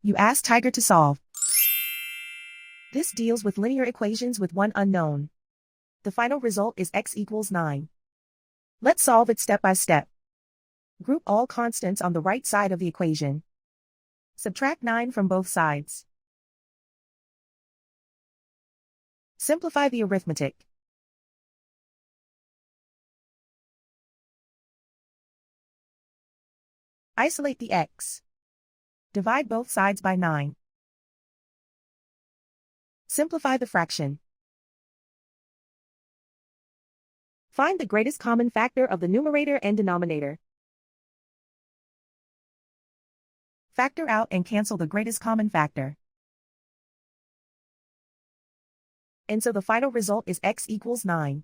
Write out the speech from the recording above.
You ask Tiger to solve. This deals with linear equations with one unknown. The final result is x equals 9. Let's solve it step by step. Group all constants on the right side of the equation. Subtract 9 from both sides. Simplify the arithmetic. Isolate the x. Divide both sides by 9. Simplify the fraction. Find the greatest common factor of the numerator and denominator. Factor out and cancel the greatest common factor. And so the final result is x equals 9.